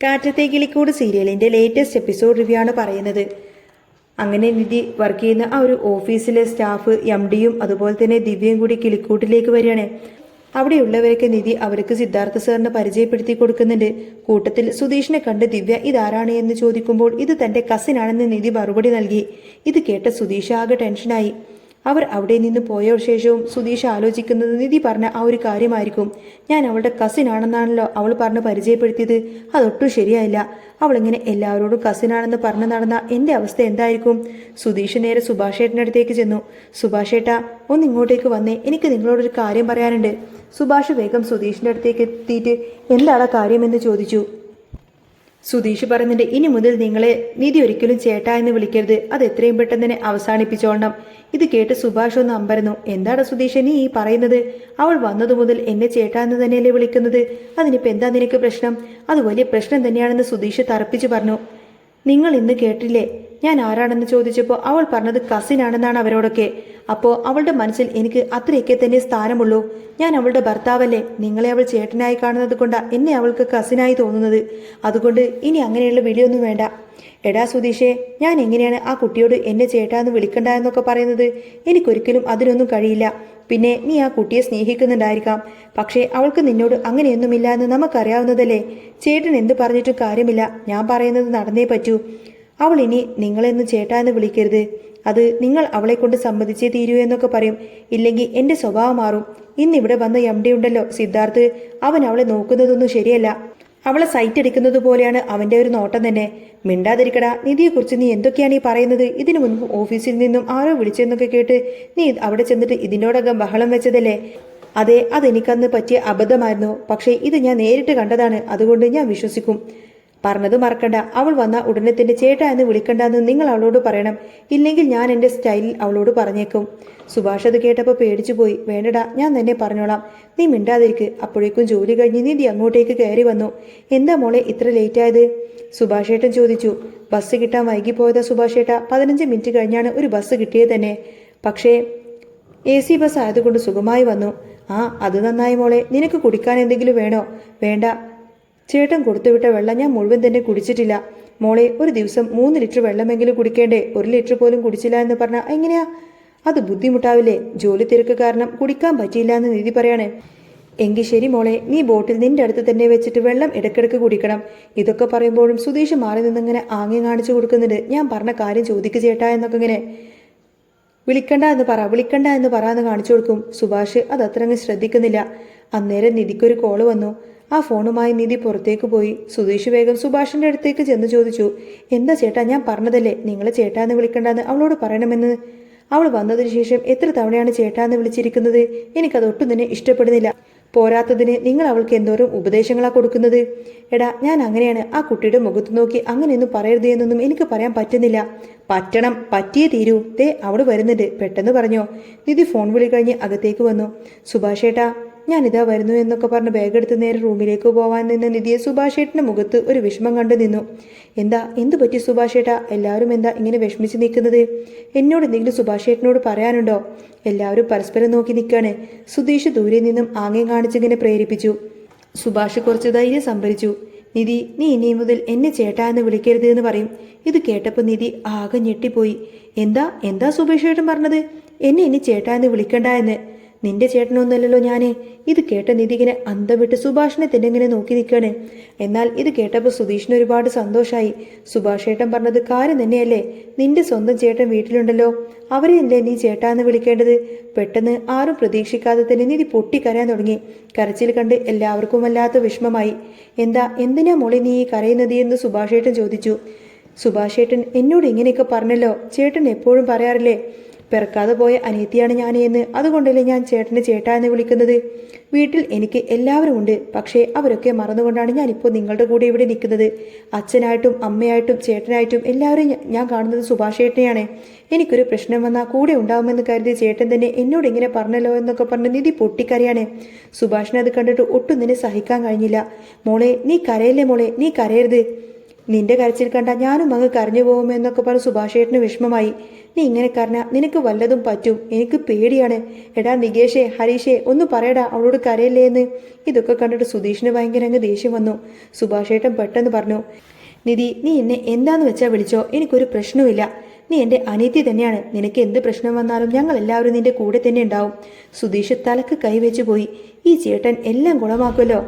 കാറ്റത്തെ കിളിക്കൂട് സീരിയലിന്റെ latest episode review ആണ് പറയുന്നത്. അങ്ങനെ നിധി വർക്ക് ചെയ്യുന്ന ആ ഒരു ഓഫീസിലെ സ്റ്റാഫ് എംഡിയും അതുപോലെ തന്നെ ദിവ്യയും കൂടി കിളിക്കൂട്ടിലേക്ക് വരികയാണ്. അവിടെയുള്ളവരൊക്കെ നിധി അവർക്ക് സിദ്ധാർത്ഥ സാറിന് പരിചയപ്പെടുത്തി കൊടുക്കുന്നുണ്ട്. കൂട്ടത്തിൽ സുധീഷിനെ കണ്ട് ദിവ്യ ഇതാരാണ് എന്ന് ചോദിക്കുമ്പോൾ ഇത് തന്റെ കസിനാണെന്ന് നിധി മറുപടി നൽകി. ഇത് കേട്ട സുധീഷ് ആകെ ടെൻഷനായി. അവർ അവിടെ നിന്ന് പോയ ശേഷവും സുധീഷ് ആലോചിക്കുന്നത് നിധി പറഞ്ഞ ആ ഒരു കാര്യമായിരിക്കും. ഞാൻ അവളുടെ കസിനാണെന്നാണല്ലോ അവൾ പറഞ്ഞ് പരിചയപ്പെടുത്തിയത്. അതൊട്ടും ശരിയായില്ല. അവളിങ്ങനെ എല്ലാവരോടും കസിനാണെന്ന് പറഞ്ഞു നടന്ന എൻ്റെ അവസ്ഥ എന്തായിരിക്കും? സുധീഷ് നേരെ സുഭാഷേട്ടൻ്റെ അടുത്തേക്ക് ചെന്നു. സുഭാഷേട്ടാ, ഒന്ന് ഇങ്ങോട്ടേക്ക് വന്നേ, എനിക്ക് നിങ്ങളോടൊരു കാര്യം പറയാനുണ്ട്. സുഭാഷ് വേഗം സുധീഷിൻ്റെ അടുത്തേക്ക് എത്തിയിട്ട് എന്താണ് കാര്യമെന്ന് ചോദിച്ചു. സുധീഷ് പറയുന്നുണ്ട്, ഇനി മുതൽ നിങ്ങളെ നിധി ഒരിക്കലും ചേട്ടാ എന്ന് വിളിക്കരുത്. അത് എത്രയും പെട്ടെന്ന് തന്നെ അവസാനിപ്പിച്ചോളണം. ഇത് കേട്ട് സുഭാഷ് ഒന്ന് അമ്പരന്നു. എന്താണ് സുധീഷ് നീ ഈ പറയുന്നത്? അവൾ വന്നതു മുതൽ എന്നെ ചേട്ടാ എന്ന് തന്നെയല്ലേ വിളിക്കുന്നത്? അതിനിപ്പോൾ എന്താ നിനക്ക് പ്രശ്നം? അത് വലിയ പ്രശ്നം തന്നെയാണെന്ന് സുധീഷ് തറപ്പിച്ചു പറഞ്ഞു. നിങ്ങൾ ഇന്ന് കേട്ടില്ലേ ഞാൻ ആരാണെന്ന് ചോദിച്ചപ്പോൾ അവൾ പറഞ്ഞത് കസിനാണെന്നാണ് അവരോടൊക്കെ. അപ്പോൾ അവളുടെ മനസ്സിൽ എനിക്ക് അത്രയൊക്കെ തന്നെ സ്ഥാനമുള്ളൂ. ഞാൻ അവളുടെ ഭർത്താവല്ലേ. നിങ്ങളെ അവൾ ചേട്ടനായി കാണുന്നത് കൊണ്ടാണ് എന്നെ അവൾക്ക് കസിനായി തോന്നുന്നത്. അതുകൊണ്ട് ഇനി അങ്ങനെയുള്ള വിളിയൊന്നും വേണ്ട. എടാ സുധീഷേ, ഞാൻ എങ്ങനെയാണ് ആ കുട്ടിയോട് എന്നെ ചേട്ടാന്ന് വിളിക്കണ്ട എന്നൊക്കെ പറയുന്നത്? എനിക്കൊരിക്കലും അതിനൊന്നും കഴിയില്ല. പിന്നെ നീ ആ കുട്ടിയെ സ്നേഹിക്കുന്നുണ്ടായിരിക്കാം, പക്ഷേ അവൾക്ക് നിന്നോട് അങ്ങനെയൊന്നുമില്ല എന്ന് നമുക്കറിയാവുന്നതല്ലേ. ചേട്ടൻ എന്ത് പറഞ്ഞിട്ടും കാര്യമില്ല. ഞാൻ പറയുന്നത് നടന്നേ പറ്റൂ. അവൾ ഇനി നിങ്ങളെന്ന് ചേട്ടാ എന്ന് വിളിക്കരുത്. അത് നിങ്ങൾ അവളെ കൊണ്ട് സമ്മതിച്ചേ തീരൂ എന്നൊക്കെ പറയും. ഇല്ലെങ്കിൽ എൻ്റെ സ്വഭാവം മാറും. ഇന്നിവിടെ വന്ന എംഡി ഉണ്ടല്ലോ സിദ്ധാർത്ഥ്, അവൻ അവളെ നോക്കുന്നതൊന്നും ശരിയല്ല. അവളെ സൈറ്റ് അടിക്കുന്നത് പോലെയാണ് അവൻ്റെ ഒരു നോട്ടം തന്നെ. മിണ്ടാതിരിക്കടാ. നിധിയെക്കുറിച്ച് നീ എന്തൊക്കെയാണ് ഈ പറയുന്നത്? ഇതിനു മുൻപ് ഓഫീസിൽ നിന്നും ആരോ വിളിച്ചെന്നൊക്കെ കേട്ട് നീ അവിടെ ചെന്നിട്ട് ഇതിനോടകം ബഹളം വെച്ചതല്ലേ? അതെ, അതെനിക്കന്ന് പറ്റിയ അബദ്ധമായിരുന്നു. പക്ഷേ ഇത് ഞാൻ നേരിട്ട് കണ്ടതാണ്. അതുകൊണ്ട് ഞാൻ വിശ്വസിക്കും. പറഞ്ഞത് മറക്കണ്ട. അവൾ വന്ന ഉടനെ തന്നെ ചേട്ടാ എന്ന് വിളിക്കണ്ടെന്ന് നിങ്ങൾ അവളോട് പറയണം. ഇല്ലെങ്കിൽ ഞാൻ എൻ്റെ സ്റ്റൈലിൽ അവളോട് പറഞ്ഞേക്കും. സുഭാഷ് അത് കേട്ടപ്പോൾ പേടിച്ചു പോയി. വേണ്ടടാ, ഞാൻ തന്നെ പറഞ്ഞോളാം. നീ മിണ്ടാതിരിക്ക്. അപ്പോഴേക്കും ജോലി കഴിഞ്ഞ് നിധി അങ്ങോട്ടേക്ക് കയറി വന്നു. എന്താ മോളെ ഇത്ര ലേറ്റായത്? സുഭാഷേട്ടൻ ചോദിച്ചു. ബസ് കിട്ടാൻ വൈകിപ്പോയതാ സുഭാഷേട്ടാ. 15 മിനിറ്റ് കഴിഞ്ഞാണ് ഒരു ബസ് കിട്ടിയത് തന്നെ. പക്ഷേ AC ബസ് ആയതുകൊണ്ട് സുഖമായി വന്നു. ആ, അത് നന്നായി മോളെ. നിനക്ക് കുടിക്കാൻ എന്തെങ്കിലും വേണോ? വേണ്ട, ചേട്ടൻ കൊടുത്തുവിട്ട വെള്ളം ഞാൻ മുഴുവൻ തന്നെ കുടിച്ചിട്ടില്ല. മോളെ, ഒരു ദിവസം 3 ലിറ്റർ വെള്ളമെങ്കിലും കുടിക്കേണ്ടേ? 1 ലിറ്റർ പോലും കുടിച്ചില്ല എന്ന് പറഞ്ഞാൽ എങ്ങനെയാ? അത് ബുദ്ധിമുട്ടാവില്ലേ? ജോലി തിരക്ക് കാരണം കുടിക്കാൻ പറ്റിയില്ല എന്ന് നിധി പറയാണ്. എങ്കിൽ ശരി മോളെ, നീ ബോട്ടിൽ നിന്റെ അടുത്ത് തന്നെ വെച്ചിട്ട് വെള്ളം ഇടയ്ക്കിടയ്ക്ക് കുടിക്കണം. ഇതൊക്കെ പറയുമ്പോഴും സുധീഷ് മാറി നിന്നിങ്ങനെ ആംഗ്യം കാണിച്ചു കൊടുക്കുന്നുണ്ട്. ഞാൻ പറഞ്ഞ കാര്യം ചോദിക്ക് ചേട്ടാ എന്നൊക്കെ ഇങ്ങനെ വിളിക്കണ്ട എന്ന് പറയാന്ന് കാണിച്ചു കൊടുക്കും. സുഭാഷ് അതത്രങ്ങ് ശ്രദ്ധിക്കുന്നില്ല. അന്നേരം നിധിക്കൊരു കോള് വന്നു. ആ ഫോണുമായി നിധി പുറത്തേക്ക് പോയി. സുധീഷ് വേഗം സുഭാഷിന്റെ അടുത്തേക്ക് ചെന്ന് ചോദിച്ചു. എന്താ ചേട്ടാ, ഞാൻ പറഞ്ഞതല്ലേ നിങ്ങളെ ചേട്ടാന്ന് വിളിക്കണ്ടെന്ന് അവളോട് പറയണമെന്ന്. അവൾ വന്നതിന് ശേഷം എത്ര തവണയാണ് ചേട്ടാന്ന് വിളിച്ചിരിക്കുന്നത്? എനിക്കതൊട്ടും തന്നെ ഇഷ്ടപ്പെടുന്നില്ല. പോരാത്തതിന് നിങ്ങൾ അവൾക്ക് എന്തോരം ഉപദേശങ്ങളാ കൊടുക്കുന്നത്. എടാ, ഞാൻ അങ്ങനെയാണ്. ആ കുട്ടിയുടെ മുഖത്ത് നോക്കി അങ്ങനെയൊന്നും പറയരുത് എന്നൊന്നും എനിക്ക് പറയാൻ പറ്റുന്നില്ല. പറ്റണം, പറ്റിയേ തീരൂ. ദേ അവള് വരുന്നുണ്ട്, പെട്ടെന്ന് പറഞ്ഞോ. നിധി ഫോൺ വിളി കഴിഞ്ഞ് അകത്തേക്ക് വന്നു. സുഭാഷേട്ടാ, ഞാനിതാ വരുന്നു എന്നൊക്കെ പറഞ്ഞ് ബാഗെടുത്ത് നേരെ റൂമിലേക്ക് പോവാൻ നിന്ന നിധിയെ സുഭാഷേട്ടൻ്റെ മുഖത്ത് ഒരു വിഷമം കണ്ടു നിന്നു. എന്തു പറ്റി സുഭാഷേട്ടാ? എല്ലാവരും എന്താ ഇങ്ങനെ വിഷമിച്ച് നിൽക്കുന്നത്? എന്നോട് എന്തെങ്കിലും സുഭാഷേട്ടനോട് പറയാനുണ്ടോ? എല്ലാവരും പരസ്പരം നോക്കി നിൽക്കാണ്. സുധീഷ് ദൂരെ നിന്നും ആംഗ്യം കാണിച്ചിങ്ങനെ പ്രേരിപ്പിച്ചു. സുഭാഷ് കുറച്ച് ധൈര്യം സംഭരിച്ചു. നിധി, നീ ഇനി മുതൽ എന്നെ ചേട്ടാ എന്ന് വിളിക്കരുത് എന്ന് പറയും. ഇത് കേട്ടപ്പോൾ നിധി ആകെ ഞെട്ടിപ്പോയി. എന്താ സുഭാഷേട്ടൻ പറഞ്ഞത്? എന്നെ ഇനി ചേട്ടാ എന്ന് വിളിക്കണ്ട എന്ന്? നിന്റെ ചേട്ടനൊന്നുമല്ലല്ലോ ഞാന്. ഇത് കേട്ട നിധി ഇങ്ങനെ അന്തം വിട്ട് സുഭാഷിനെ തന്നെ ഇങ്ങനെ നോക്കി നിൽക്കാണ്. എന്നാൽ ഇത് കേട്ടപ്പോൾ സുധീഷിന് ഒരുപാട് സന്തോഷമായി. സുഭാഷ് ചേട്ടൻ പറഞ്ഞത് കാര്യം തന്നെയല്ലേ? നിന്റെ സ്വന്തം ചേട്ടൻ വീട്ടിലുണ്ടല്ലോ, അവരെയല്ലേ നീ ചേട്ടാന്ന് വിളിക്കേണ്ടത്? പെട്ടെന്ന് ആരും പ്രതീക്ഷിക്കാതെ തന്നെ നിധി പൊട്ടിക്കരയാൻ തുടങ്ങി. കരച്ചിൽ കണ്ട് എല്ലാവർക്കും വല്ലാത്ത വിഷമമായി. എന്തിനാ മോളെ നീ ഈ കരയുന്നത് എന്ന് സുഭാഷ് ചേട്ടൻ ചോദിച്ചു. സുഭാഷ് ചേട്ടൻ എന്നോട് ഇങ്ങനെയൊക്കെ പറഞ്ഞല്ലോ. ചേട്ടൻ എപ്പോഴും പറയാറില്ലേ പിറക്കാതെ പോയ അനിയത്തിയാണ് ഞാൻ എന്ന്. അതുകൊണ്ടല്ലേ ഞാൻ ചേട്ടനെ ചേട്ടാ എന്ന് വിളിക്കുന്നത്. വീട്ടിൽ എനിക്ക് എല്ലാവരും ഉണ്ട്, പക്ഷേ അവരൊക്കെ മറന്നുകൊണ്ടാണ് ഞാനിപ്പോൾ നിങ്ങളുടെ കൂടെ ഇവിടെ നിൽക്കുന്നത്. അച്ഛനായിട്ടും അമ്മയായിട്ടും ചേട്ടനായിട്ടും എല്ലാവരും ഞാൻ കാണുന്നത് സുഭാഷ് ചേട്ടനെയാണ്. എനിക്കൊരു പ്രശ്നം വന്നാൽ കൂടെ ഉണ്ടാവുമെന്ന് കരുതി ചേട്ടൻ തന്നെ എന്നോട് ഇങ്ങനെ പറഞ്ഞല്ലോ എന്നൊക്കെ പറഞ്ഞ് നിധി പൊട്ടിക്കരയാണ്. സുഭാഷിനെ അത് കണ്ടിട്ട് ഒട്ടും തന്നെ സഹിക്കാൻ കഴിഞ്ഞില്ല. മോളെ, നീ കരയല്ലേ മോളെ, നീ കരയരുത്. നിന്റെ കരച്ചിൽ കണ്ട ഞാനും അങ്ങ് കരഞ്ഞു പോകുമെന്നൊക്കെ പറഞ്ഞ് സുഭാഷേട്ടന് വിഷമമായി. നീ ഇങ്ങനെ കരഞ്ഞാൽ നിനക്ക് വല്ലതും പറ്റും, എനിക്ക് പേടിയാണ്. എടാ നികേഷേ, ഹരീഷേ, ഒന്ന് പറയടാ അവളോട് കരയല്ലേ എന്ന്. ഇതൊക്കെ കണ്ടിട്ട് സുധീഷിന് ഭയങ്കര അങ്ങ് ദേഷ്യം വന്നു. സുഭാഷേട്ടൻ പെട്ടെന്ന് പറഞ്ഞു, നിധി, നീ എന്നെ എന്താന്ന് വെച്ചാൽ വിളിച്ചോ, എനിക്കൊരു പ്രശ്നവുമില്ല. നീ എൻ്റെ അനിയത്തി തന്നെയാണ്. നിനക്ക് എന്ത് പ്രശ്നം വന്നാലും ഞങ്ങൾ എല്ലാവരും നിന്റെ കൂടെ തന്നെ ഉണ്ടാവും. സുധീഷ് തലക്ക് കൈവച്ച് പോയി. ഈ ചേട്ടൻ എല്ലാം കുളമാക്കുമല്ലോ.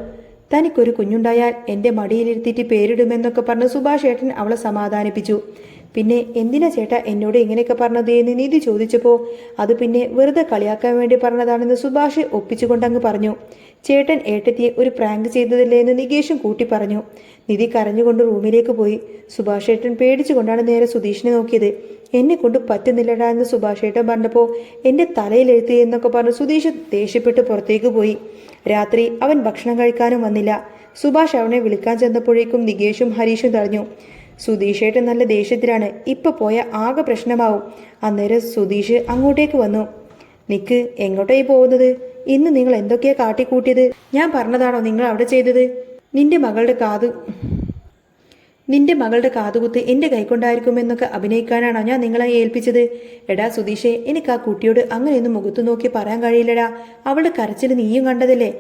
തനിക്കൊരു കുഞ്ഞുണ്ടായാൽ എൻ്റെ മടിയിലിരുത്തിയിട്ട് പേരിടുമെന്നൊക്കെ പറഞ്ഞ് സുഭാഷ് ഏട്ടൻ അവളെ സമാധാനിപ്പിച്ചു. പിന്നെ എന്തിനാ ചേട്ടാ എന്നോട് ഇങ്ങനെയൊക്കെ പറഞ്ഞത് എന്ന് നിധി ചോദിച്ചപ്പോൾ അത് പിന്നെ വെറുതെ കളിയാക്കാൻ വേണ്ടി പറഞ്ഞതാണെന്ന് സുഭാഷ് ഒപ്പിച്ചുകൊണ്ടങ്ങ് പറഞ്ഞു. ചേട്ടൻ ഏട്ടത്തിയെ ഒരു പ്രാങ്ക് ചെയ്തതല്ലേ എന്ന് നികേഷും കൂട്ടി പറഞ്ഞു. നിധി കരഞ്ഞുകൊണ്ട് റൂമിലേക്ക് പോയി. സുഭാഷ് ഏട്ടൻ പേടിച്ചുകൊണ്ടാണ് നേരെ സുധീഷിനെ നോക്കിയത്. എന്നെ കൊണ്ട് പറ്റുന്നില്ലടാ എന്ന് സുഭാഷ് ഏട്ടൻ പറഞ്ഞപ്പോൾ എൻ്റെ തലയിലെഴുത്തി എന്നൊക്കെ പറഞ്ഞ് സുധീഷ് ദേഷ്യപ്പെട്ട് പുറത്തേക്ക് പോയി. രാത്രി അവൻ ഭക്ഷണം കഴിക്കാനും വന്നില്ല. സുഭാഷ് അവനെ വിളിക്കാൻ ചെന്നപ്പോഴേക്കും നികേഷും ഹരീഷും തടഞ്ഞു. സുധീഷേട്ടൻ നല്ല ദേഷ്യത്തിലാണ്, ഇപ്പൊ പോയ ആകെ പ്രശ്നമാവും. അന്നേരം സുധീഷ് അങ്ങോട്ടേക്ക് വന്നു. നിക്ക്, എങ്ങോട്ടായി പോകുന്നത്? ഇന്ന് നിങ്ങൾ എന്തൊക്കെയാ കാട്ടിക്കൂട്ടിയത്? ഞാൻ പറഞ്ഞതാണോ നിങ്ങൾ അവിടെ ചെയ്തത്? നിന്റെ മകളുടെ കാതുകുത്ത് എൻ്റെ കൈക്കൊണ്ടായിരിക്കുമെന്നൊക്കെ അഭിനയിക്കാനാണോ ഞാൻ നിങ്ങളെ ഏൽപ്പിച്ചത്? എടാ സുധീഷേ, എനിക്ക് ആ കുട്ടിയോട് അങ്ങനെയൊന്നും മുഖത്തു നോക്കി പറയാൻ കഴിയില്ലടാ. അവളുടെ കരച്ചിൽ നീയും കണ്ടതല്ലേ.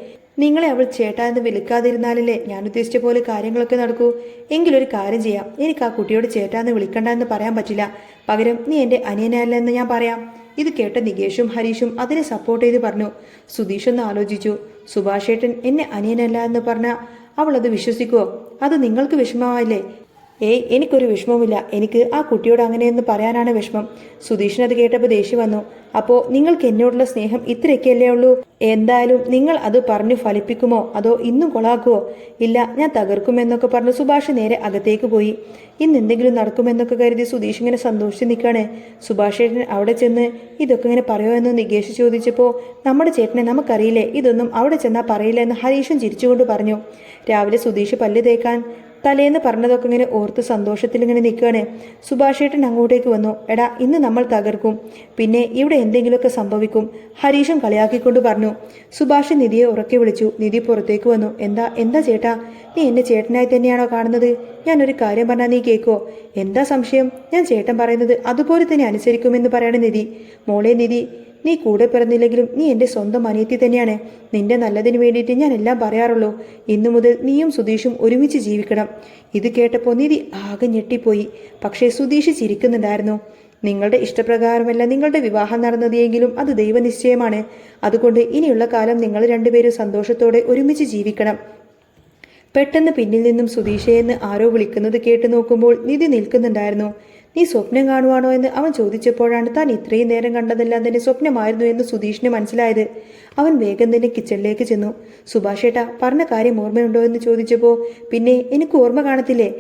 നിങ്ങളെ അവൾ ചേട്ടാ എന്ന് വിളിക്കാതിരുന്നാലല്ലേ ഞാൻ ഉദ്ദേശിച്ച പോലെ കാര്യങ്ങളൊക്കെ നടക്കൂ. എങ്കിലൊരു കാര്യം ചെയ്യാം, എനിക്ക് ആ കുട്ടിയോട് ചേട്ടാ എന്ന് വിളിക്കണ്ട എന്ന് പറയാൻ പറ്റില്ല. പകരം നീ എൻ്റെ അനിയനല്ല എന്ന് ഞാൻ പറയാം. ഇത് കേട്ട നികേഷും ഹരീഷും അതിനെ സപ്പോർട്ട് ചെയ്ത് പറഞ്ഞു. സുധീഷ് ഒന്ന് ആലോചിച്ചു. സുഭാഷേട്ടൻ എന്നെ അനിയനല്ല എന്ന് പറഞ്ഞാൽ അവൾ അത് വിശ്വസിക്കുമോ? അത് നിങ്ങൾക്ക് വിഷമമായില്ലേ? ഏയ്, എനിക്കൊരു വിഷമവുമില്ല. എനിക്ക് ആ കുട്ടിയോട് അങ്ങനെയെന്ന് പറയാനാണ് വിഷമം. സുധീഷിനത് കേട്ടപ്പോൾ ദേഷ്യം വന്നു. അപ്പോൾ നിങ്ങൾക്ക് എന്നോടുള്ള സ്നേഹം ഇത്രയൊക്കെയല്ലേ ഉള്ളൂ? എന്തായാലും നിങ്ങൾ അത് പറഞ്ഞു ഫലിപ്പിക്കുമോ അതോ ഇന്നും കൊളാക്കുമോ? ഇല്ല, ഞാൻ തകർക്കുമെന്നൊക്കെ പറഞ്ഞ് സുഭാഷ് നേരെ അകത്തേക്ക് പോയി. ഇന്ന് എന്തെങ്കിലും നടക്കുമെന്നൊക്കെ കരുതി സുധീഷ് ഇങ്ങനെ സന്തോഷിച്ച് നിൽക്കുകയാണ്. സുഭാഷ് ചേട്ടൻ അവിടെ ചെന്ന് ഇതൊക്കെ ഇങ്ങനെ പറയുമോ എന്ന് നികേഷ് ചോദിച്ചപ്പോൾ നമ്മുടെ ചേട്ടനെ നമുക്കറിയില്ലേ, ഇതൊന്നും അവിടെ ചെന്നാൽ പറയില്ല എന്ന് ഹരീഷും ചിരിച്ചുകൊണ്ട് പറഞ്ഞു. രാവിലെ സുധീഷ് പല്ല് തേക്കാൻ തലേന്ന് പറഞ്ഞതൊക്കെ ഇങ്ങനെ ഓർത്ത് സന്തോഷത്തിൽ ഇങ്ങനെ നിൽക്കുകയാണ്. സുഭാഷേട്ടൻ അങ്ങോട്ടേക്ക് വന്നു. എടാ, ഇന്ന് നമ്മൾ തകർക്കും, പിന്നെ ഇവിടെ എന്തെങ്കിലുമൊക്കെ സംഭവിക്കും, ഹരീഷും കളിയാക്കിക്കൊണ്ട് പറഞ്ഞു. സുഭാഷ് നിധിയെ ഉറക്കെ വിളിച്ചു. നിധി പുറത്തേക്ക് വന്നു. എന്താ ചേട്ടാ, നീ എന്നെ ചേട്ടനായി തന്നെയാണോ കാണുന്നത്? ഞാനൊരു കാര്യം പറഞ്ഞാൽ നീ കേൾക്കോ? എന്താ സംശയം? ഞാൻ ചേട്ടൻ പറയുന്നത് അതുപോലെ തന്നെ അനുസരിക്കുമെന്ന് പറയണ നിധി. മോളെ നിധി, നീ കൂടെ പിറന്നില്ലെങ്കിലും നീ എൻ്റെ സ്വന്തം അനിയത്തി തന്നെയാണ്. നിന്റെ നല്ലതിന് വേണ്ടിയിട്ട് ഞാൻ എല്ലാം പറയാറുള്ളൂ. ഇന്നു മുതൽ നീയും സുധീഷും ഒരുമിച്ച് ജീവിക്കണം. ഇത് കേട്ടപ്പോൾ നിധി ആകെ ഞെട്ടിപ്പോയി. പക്ഷേ സുധീഷ് ചിരിക്കുന്നുണ്ടായിരുന്നു. നിങ്ങളുടെ ഇഷ്ടപ്രകാരമല്ല നിങ്ങളുടെ വിവാഹം നടന്നത് എങ്കിലും അത് ദൈവനിശ്ചയമാണ്. അതുകൊണ്ട് ഇനിയുള്ള കാലം നിങ്ങൾ രണ്ടുപേരും സന്തോഷത്തോടെ ഒരുമിച്ച് ജീവിക്കണം. പെട്ടെന്ന് പിന്നിൽ നിന്നും സുധീഷയെന്ന് ആരോ വിളിക്കുന്നത് കേട്ട് നോക്കുമ്പോൾ നിധി നിൽക്കുന്നുണ്ടായിരുന്നു. നീ സ്വപ്നം കാണുവാണോ എന്ന് അവൻ ചോദിച്ചപ്പോഴാണ് താൻ ഇത്രയും നേരം കണ്ടതെല്ലാം തന്നെ സ്വപ്നമായിരുന്നു എന്ന് സുധീഷിന് മനസ്സിലായത്. അവൻ വേഗം തന്നെ കിച്ചണിലേക്ക് ചെന്നു. സുഭാഷേട്ടാ, പറഞ്ഞ കാര്യം ഓർമ്മയുണ്ടോ എന്ന് ചോദിച്ചപ്പോൾ പിന്നെ എനിക്ക് ഓർമ്മ കാണത്തില്ലേ,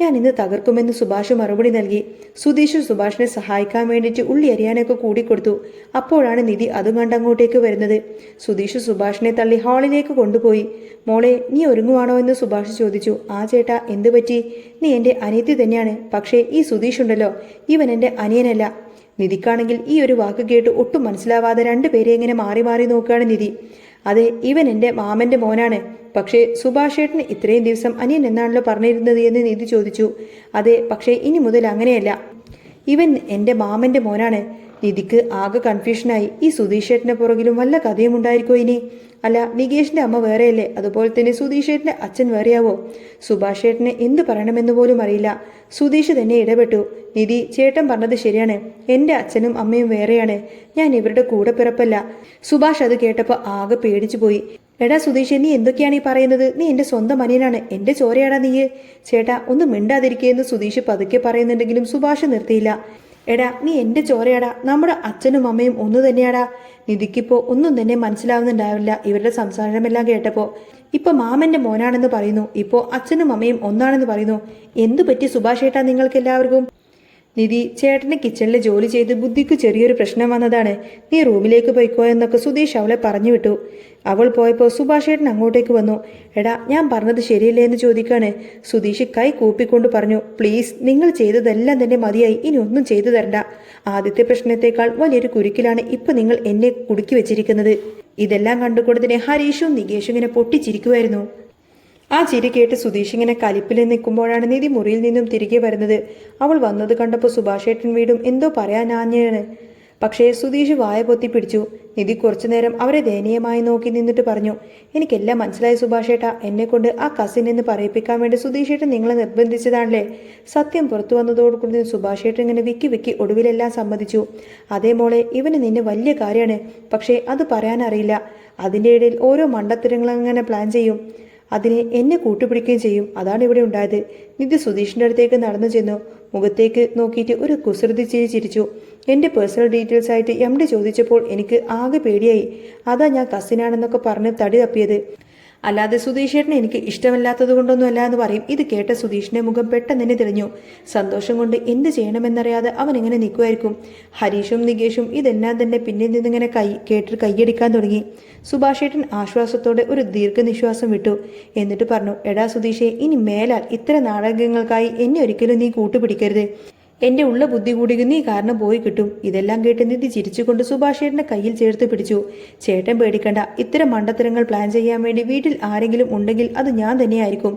ഞാൻ ഇന്ന് തകർക്കുമെന്ന് സുഭാഷ് മറുപടി നൽകി. സുധീഷ് സുഭാഷിനെ സഹായിക്കാൻ വേണ്ടിയിട്ട് ഉള്ളി അരിയാനൊക്കെ കൂടിക്കൊടുത്തു. അപ്പോഴാണ് നിധി അതും കണ്ടങ്ങോട്ടേക്ക് വരുന്നത്. സുധീഷ് സുഭാഷിനെ തള്ളി ഹാളിലേക്ക് കൊണ്ടുപോയി. മോളെ, നീ ഒരുങ്ങുവാണോ എന്ന് സുഭാഷ് ചോദിച്ചു. ആ ചേട്ടാ, എന്തു പറ്റി? നീ എൻ്റെ അനിയത്തി തന്നെയാണ്. പക്ഷേ ഈ സുധീഷ് ഉണ്ടല്ലോ, ഇവൻ എൻ്റെ അനിയനല്ല. നിധിക്കാണെങ്കിൽ ഈ ഒരു വാക്ക് കേട്ട് ഒട്ടും മനസ്സിലാവാതെ രണ്ടുപേരെ ഇങ്ങനെ മാറി മാറി നോക്കുകയാണ് നിധി. അതെ, ഇവൻ എൻ്റെ മാമൻ്റെ മോനാണ്. പക്ഷേ സുഭാഷേട്ടന് ഇത്രയും ദിവസം അനിയൻ എന്നാണല്ലോ പറഞ്ഞിരുന്നത് എന്ന് നിധി ചോദിച്ചു. അതെ, പക്ഷേ ഇനി മുതൽ അങ്ങനെയല്ല, ഇവൻ എൻ്റെ മാമൻ്റെ മോനാണ്. നിധിക്ക് ആകെ കൺഫ്യൂഷനായി. ഈ സുധീഷേട്ടൻ്റെ പുറകിലും വല്ല കഥയും ഉണ്ടായിരിക്കോ ഇനി? അല്ല, നികേഷിൻ്റെ അമ്മ വേറെയല്ലേ, അതുപോലെ തന്നെ സുധീഷേട്ടൻ്റെ അച്ഛൻ വേറെയാവോ? സുഭാഷേട്ടനെ എന്ത് പറയണമെന്ന് പോലും അറിയില്ല. സുധീഷ് തന്നെ ഇടപെട്ടു. നിധി, ചേട്ടൻ പറഞ്ഞത് ശരിയാണ്. എൻ്റെ അച്ഛനും അമ്മയും വേറെയാണ്. ഞാൻ ഇവരുടെ കൂടെ പിറപ്പല്ല. സുഭാഷ് അത് കേട്ടപ്പോൾ ആകെ പേടിച്ചു പോയി. എടാ സുധീഷ്, നീ എന്തൊക്കെയാണ് ഈ പറയുന്നത്? നീ എൻ്റെ സ്വന്തം അനിയനാണ്, എൻ്റെ ചോരയാടാ നീ. ചേട്ടാ, ഒന്ന് മിണ്ടാതിരിക്കുകയെന്ന് സുധീഷ് പതുക്കെ പറയുന്നുണ്ടെങ്കിലും സുഭാഷ് നിർത്തിയില്ല. എടാ, നീ എൻ്റെ ചോരയാടാ, നമ്മുടെ അച്ഛനും അമ്മയും ഒന്നു തന്നെയാടാ. നിധിക്കിപ്പോൾ ഒന്നും തന്നെ മനസ്സിലാവുന്നുണ്ടാവില്ല ഇവരുടെ സംസാരമെല്ലാം കേട്ടപ്പോൾ. ഇപ്പൊ മാമന്റെ മോനാണെന്ന് പറയുന്നു, ഇപ്പോൾ അച്ഛനും അമ്മയും ഒന്നാണെന്ന് പറയുന്നു. എന്തു പറ്റി സുഭാഷേട്ടാ നിങ്ങൾക്ക് എല്ലാവർക്കും? നിധി, ചേട്ടന് കിച്ചണിൽ ജോലി ചെയ്ത് ബുദ്ധിക്ക് ചെറിയൊരു പ്രശ്നം വന്നതാണ്. നീ റൂമിലേക്ക് പോയിക്കോ എന്നൊക്കെ സുധീഷ് അവളെ പറഞ്ഞു വിട്ടു. അവൾ പോയപ്പോൾ സുഭാഷേട്ടൻ അങ്ങോട്ടേക്ക് വന്നു. എടാ, ഞാൻ പറഞ്ഞത് ശരിയല്ലേ എന്ന് ചോദിക്കാണ്. സുധീഷ് കൈ കൂപ്പിക്കൊണ്ട് പറഞ്ഞു, പ്ലീസ്, നിങ്ങൾ ചെയ്തതെല്ലാം തന്നെ മതിയായി, ഇനി ഒന്നും ചെയ്തു തരണ്ട. ആദ്യത്തെ പ്രശ്നത്തെക്കാൾ വലിയൊരു കുരുക്കിലാണ് ഇപ്പൊ നിങ്ങൾ എന്നെ കുടുക്കി വെച്ചിരിക്കുന്നത്. ഇതെല്ലാം കണ്ടുകൊണ്ടതിനെ ഹരീഷും നികേഷും ഇങ്ങനെ പൊട്ടിച്ചിരിക്കുമായിരുന്നു. ആ ചിരി കേട്ട് സുധീഷ് ഇങ്ങനെ കലിപ്പിൽ നിൽക്കുമ്പോഴാണ് നിധി മുറിയിൽ നിന്നും തിരികെ വരുന്നത്. അവൾ വന്നത് കണ്ടപ്പോൾ സുഭാഷേട്ടൻ വീണ്ടും എന്തോ പറയാനാഞ്ഞാണ്. പക്ഷേ സുധീഷ് വായ പൊത്തി പിടിച്ചു. നിധി കുറച്ചുനേരം അവരെ ദയനീയമായി നോക്കി നിന്നിട്ട് പറഞ്ഞു, എനിക്കെല്ലാം മനസ്സിലായി സുഭാഷേട്ടാ. എന്നെ കൊണ്ട് ആ കസിൻ എന്ന് പറയിപ്പിക്കാൻ വേണ്ടി സുധീഷേട്ടൻ നിങ്ങളെ നിർബന്ധിച്ചതാണല്ലേ? സത്യം പുറത്തു വന്നതോടുകൂടി സുഭാഷേട്ടൻ ഇങ്ങനെ വിക്കി വിക്കി ഒടുവിലെല്ലാം സമ്മതിച്ചു. അതേ മോളെ, ഇവന് നിന്നെ വലിയ കാര്യമാണ്, പക്ഷേ അത് പറയാനറിയില്ല. അതിൻ്റെ ഇടയിൽ ഓരോ മണ്ടത്തരങ്ങളങ്ങനെ പ്ലാൻ ചെയ്യും. അതിനെ എന്നെ കൂട്ടുപിടിക്കുകയും ചെയ്യും. അതാണ് ഇവിടെ ഉണ്ടായത്. നിധി സുധീഷിൻ്റെ അടുത്തേക്ക് നടന്നു ചെന്നു. മുഖത്തേക്ക് നോക്കിയിട്ട് ഒരു കുസൃതി ചിരി ചിരിച്ചു. എൻ്റെ പേഴ്സണൽ ഡീറ്റെയിൽസ് ആയിട്ട് MD ചോദിച്ചപ്പോൾ എനിക്ക് ആകെ പേടിയായി. അതാ ഞാൻ കസിനാണെന്നൊക്കെ പറഞ്ഞ് തടി തപ്പിയത്. അല്ലാതെ സുധീഷേട്ടനെ എനിക്ക് ഇഷ്ടമല്ലാത്തത് കൊണ്ടൊന്നും അല്ല എന്ന് പറയും. ഇത് കേട്ട സുധീഷിന്റെ മുഖം പെട്ടെന്ന് തന്നെ തെളിഞ്ഞു. സന്തോഷം കൊണ്ട് എന്ത് ചെയ്യണമെന്നറിയാതെ അവൻ ഇങ്ങനെ നിൽക്കുമായിരിക്കും. ഹരീഷും നികേഷും ഇതെല്ലാം തന്നെ പിന്നിൽ നിന്നിങ്ങനെ കേട്ട് കൈയടിക്കാൻ തുടങ്ങി. സുഭാഷേട്ടൻ ആശ്വാസത്തോടെ ഒരു ദീർഘനിശ്വാസം വിട്ടു. എന്നിട്ട് പറഞ്ഞു, എടാ സുധീഷേ, ഇനി മേലാൽ ഇത്തരം നാടകങ്ങൾക്കായി എന്നെ ഒരിക്കലും നീ കൂട്ടുപിടിക്കരുത്. എന്റെ ഉള്ള ബുദ്ധി കൂടി നീ കാരണം പോയി കിട്ടും. ഇതെല്ലാം കേട്ട് നിധി ചിരിച്ചുകൊണ്ട് സുഭാഷേട്ടന്റെ കയ്യിൽ ചേർത്ത് പിടിച്ചു. ചേട്ടൻ പേടിക്കണ്ട, ഇത്തരം മണ്ടത്തരങ്ങൾ പ്ലാൻ ചെയ്യാൻ വേണ്ടി വീട്ടിൽ ആരെങ്കിലും ഉണ്ടെങ്കിൽ അത് ഞാൻ തന്നെയായിരിക്കും.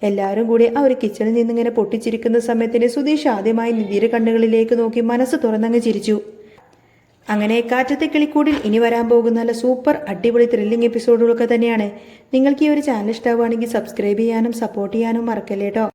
എല്ലാവരും കൂടി ആ ഒരു കിച്ചണിൽ നിന്നിങ്ങനെ പൊട്ടിച്ചിരിക്കുന്ന സമയത്തിന് സുധീഷ് ആദ്യമായി നിധിയുടെ കണ്ണുകളിലേക്ക് നോക്കി മനസ്സ് തുറന്നങ്ങ് ചിരിച്ചു. അങ്ങനെ കാറ്റത്തെ കിളിക്കൂടിൽ ഇനി വരാൻ പോകുന്ന നല്ല സൂപ്പർ അടിപൊളി ത്രില്ലിംഗ് എപ്പിസോഡുകളൊക്കെ തന്നെയാണ്. നിങ്ങൾക്ക് ഈ ഒരു ചാനൽ ഇഷ്ടമാവുകയാണെങ്കിൽ സബ്സ്ക്രൈബ് ചെയ്യാനും സപ്പോർട്ട് ചെയ്യാനും മറക്കല്ലേ കേട്ടോ.